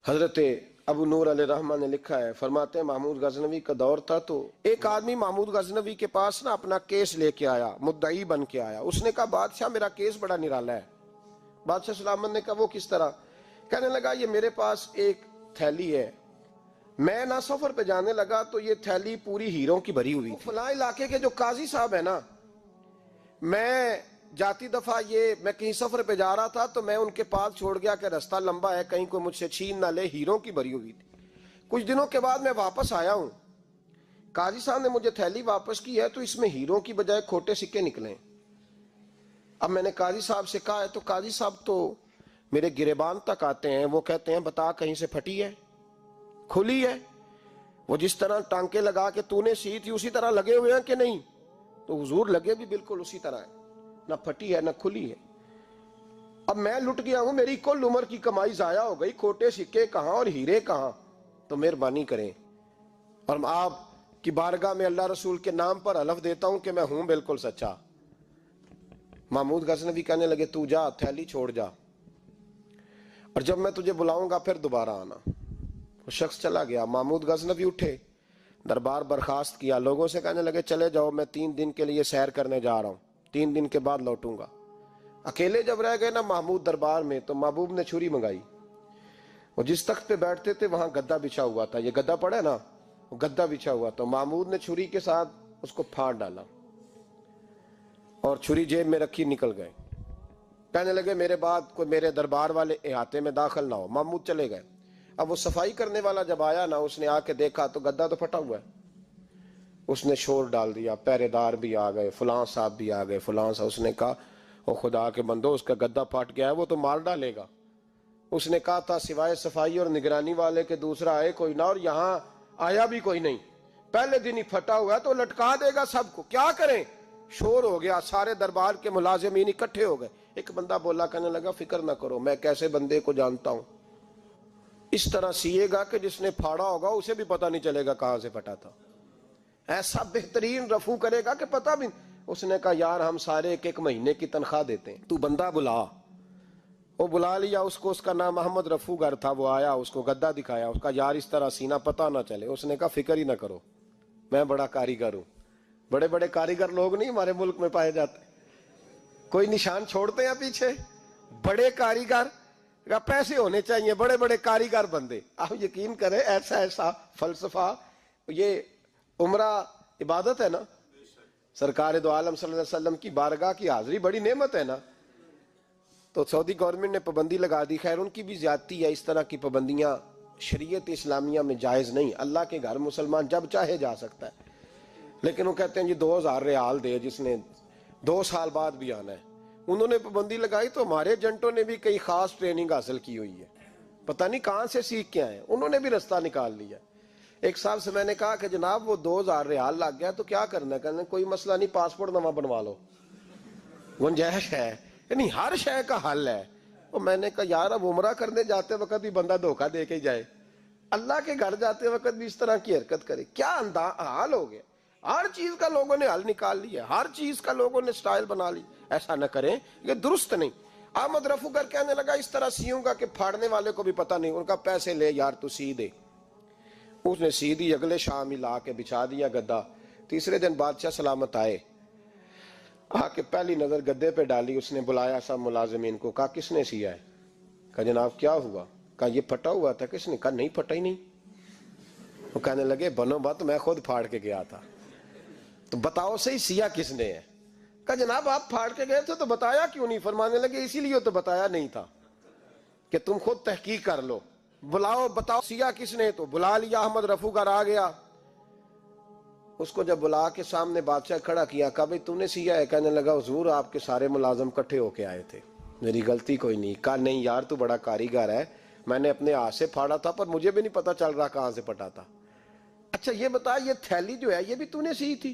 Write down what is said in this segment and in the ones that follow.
حضرت ابو نور علیہ رحمہ نے لکھا ہے، فرماتے ہیں محمود غزنوی کا دور تھا تو ایک آدمی محمود غزنوی کے پاس نا اپنا کیس لے کے آیا، مدعی بن کے آیا۔ اس نے کہا بادشاہ میرا کیس بڑا نرالا ہے۔ بادشاہ سلامت نے کہا وہ کس طرح؟ کہنے لگا یہ میرے پاس ایک تھیلی ہے، میں نہ سفر پہ جانے لگا تو یہ تھیلی پوری ہیروں کی بھری ہوئی تھی۔ فلاں علاقے کے جو قاضی صاحب ہے نا، میں جاتی دفعہ میں کہیں سفر پہ جا رہا تھا تو میں ان کے پاس چھوڑ گیا کہ رستہ لمبا ہے، کہیں کوئی مجھ سے چھین نہ لے، ہیروں کی بھری ہوئی تھی۔ کچھ دنوں کے بعد میں واپس آیا ہوں، قاضی صاحب نے مجھے تھیلی واپس کی ہے تو اس میں ہیروں کی بجائے کھوٹے سکے نکلے۔ اب میں نے قاضی صاحب سے کہا ہے تو قاضی صاحب تو میرے گریبان تک آتے ہیں، وہ کہتے ہیں بتا کہیں سے پھٹی ہے، کھلی ہے؟ وہ جس طرح ٹانکے لگا کے تو نے سی تھی اسی طرح لگے ہوئے ہیں کہ نہیں؟ تو حضور لگے بھی بالکل اسی طرح ہے، نہ پھٹی ہے نہ کھلی ہے۔ اب میں لٹ گیا ہوں، میری کل عمر کی کمائی ضائع ہو گئی، کھوٹے سکے کہاں اور ہیرے کہاں؟ تو مہربانی کریں اور آپ کی بارگاہ میں اللہ رسول کے نام پر حلف دیتا ہوں کہ میں ہوں بالکل سچا۔ محمود غزنوی کہنے لگے تو جا، تھیلی چھوڑ جا، اور جب میں تجھے بلاؤں گا پھر دوبارہ آنا۔ وہ شخص چلا گیا۔ محمود غزنوی اٹھے، دربار برخاست کیا، لوگوں سے کہنے لگے چلے جاؤ، میں 3 دن کے لیے سیر کرنے جا رہا ہوں، 3 دن کے بعد لوٹوں گا۔ اکیلے جب رہ گئے نا محمود دربار میں تو محبوب نے چھری منگائی۔ وہ جس تخت پہ بیٹھتے تھے وہاں گدا بچھا ہوا تھا، یہ گدا پڑا ہے نا، وہ گدا بچھا ہوا تھا۔ محمود نے چھری کے ساتھ اس کو پھاڑ ڈالا اور چھری جیب میں رکھی نکل گئے۔ کہنے لگے میرے بعد کوئی میرے دربار والے احاطے میں داخل نہ ہو۔ محمود چلے گئے۔ اب وہ صفائی کرنے والا جب آیا نا، اس نے آ کے دیکھا تو گدا تو پھٹا ہوا ہے۔ اس نے شور ڈال دیا، پہرے دار بھی آ گئے، فلاں صاحب بھی آ گئے، فلاں صاحب۔ اس نے کہا او خدا کے بندو، اس کا گدا پھٹ گیا ہے، وہ تو مار ڈالے گا۔ اس نے کہا تھا سوائے صفائی اور نگرانی والے کے دوسرا آئے کوئی نہ، اور یہاں آیا بھی کوئی نہیں، پہلے دن ہی پھٹا ہوا ہے تو لٹکا دے گا سب کو، کیا کریں؟ شور ہو گیا، سارے دربار کے ملازمین اکٹھے ہو گئے۔ ایک بندہ بولا، کہنے لگا فکر نہ کرو، میں کیسے بندے کو جانتا ہوں، اس طرح سیے گا کہ جس نے پھاڑا ہوگا اسے بھی پتہ نہیں چلے گا کہاں سے پھٹا تھا، ایسا بہترین رفو کرے گا کہ پتہ بھی۔ اس نے کہا یار ہم سارے ایک ایک مہینے کی تنخواہ دیتے ہیں، تو بندہ بلا۔ وہ بلا لیا اس کو، اس کا نام محمد رفو گر تھا۔ وہ آیا، اس کو گدا دکھایا، اس کا یار اس طرح سینہ پتہ نہ چلے۔ اس نے کہا فکر ہی نہ کرو، میں بڑا کاریگر ہوں۔ بڑے بڑے کاریگر لوگ نہیں ہمارے ملک میں پائے جاتے، کوئی نشان چھوڑتے ہیں پیچھے؟ بڑے کاریگر کا پیسے ہونے چاہیے، بڑے بڑے کاریگر بندے۔ آپ یقین کریں ایسا ایسا فلسفہ، یہ عمرہ عبادت ہے نا، سرکار دو عالم صلی اللہ علیہ وسلم کی بارگاہ کی حاضری بڑی نعمت ہے نا۔ تو سعودی گورنمنٹ نے پابندی لگا دی، خیر ان کی بھی زیادتی ہے، اس طرح کی پابندیاں شریعت اسلامیہ میں جائز نہیں۔ اللہ کے گھر مسلمان جب چاہے جا سکتا ہے، لیکن وہ کہتے ہیں جی 2000 ریال دے جس نے 2 سال بعد بھی آنا ہے۔ انہوں نے پابندی لگائی تو ہمارے ایجنٹوں نے بھی کئی خاص ٹریننگ حاصل کی ہوئی ہے، پتہ نہیں کہاں سے سیکھ کے آئے، انہوں نے بھی رستہ نکال لیا۔ ایک صاحب سے میں نے کہا کہ جناب وہ 2000 ریال لگ گیا تو کیا کرنا ہے؟ کہنے کوئی مسئلہ نہیں، پاسپورٹ نواں بنوا لو، گنجائش ہے، یعنی ہر شے کا حل ہے۔ اور میں نے کہا یار اب عمرہ کرنے جاتے وقت بھی بندہ دھوکہ دے کے جائے، اللہ کے گھر جاتے وقت بھی اس طرح کی حرکت کرے، کیا حال ہو گیا؟ ہر چیز کا لوگوں نے حل نکال لیا، ہر چیز کا لوگوں نے سٹائل بنا لی۔ ایسا نہ کریں، یہ درست نہیں۔ احمد رفو گر کہنے لگا اس طرح سیوں گا کہ پھاڑنے والے کو بھی پتہ نہیں۔ ان کا پیسے لے یار تو سی دے۔ اس نے سی دی، اگلے شام ہی لا کے بچھا دیا گدا۔ تیسرے دن بادشاہ سلامت آئے، آ کے پہلی نظر گدے پہ ڈالی۔ اس نے بلایا سب ملازمین کو، کہا کس نے سیا ہے؟ کہا جناب کیا ہوا؟ کہا یہ پھٹا ہوا تھا۔ کس نے؟ کہا نہیں پھٹا ہی نہیں۔ وہ کہنے لگے بنو بات، میں خود پھاڑ کے گیا تھا، تو بتاؤ صحیح سیا کس نے ہے؟ کہا جناب آپ پھاڑ کے گئے تھے تو بتایا کیوں نہیں؟ فرمانے لگے اسی لیے تو بتایا نہیں تھا کہ تم خود تحقیق کر لو، بلاؤ بتاؤ سیا کس نے۔ تو بلا لیا، احمد رفو گر آ گیا۔ اس کو جب بلا کے سامنے بادشاہ کھڑا کیا، کہا بھئی تو نے سیا ہے؟ کہنے لگا حضور آپ کے سارے ملازم کٹھے ہو کے آئے تھے، میری غلطی کوئی نہیں۔ کہا نہیں یار تو بڑا کاریگر ہے، میں نے اپنے ہاتھ سے پھاڑا تھا پر مجھے بھی نہیں پتا چل رہا کہاں سے پھٹا تھا۔ اچھا یہ بتا یہ تھیلی جو ہے یہ بھی تو نے سی تھی؟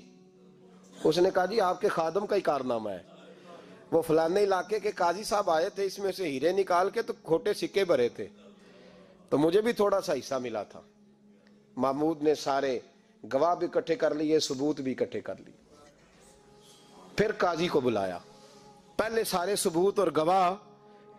اس نے کہا جی آپ کے خادم کا ہی کارنامہ ہے، وہ فلانے علاقے کے قاضی صاحب آئے تھے، اس میں سے ہیرے نکال کے تو کھوٹے سکے بھرے تھے، تو مجھے بھی تھوڑا سا حصہ ملا تھا۔ محمود نے سارے گواہ بھی اکٹھے کر لیے، ثبوت بھی اکٹھے کر لیے۔ پھر قاضی کو بلایا، پہلے سارے ثبوت اور گواہ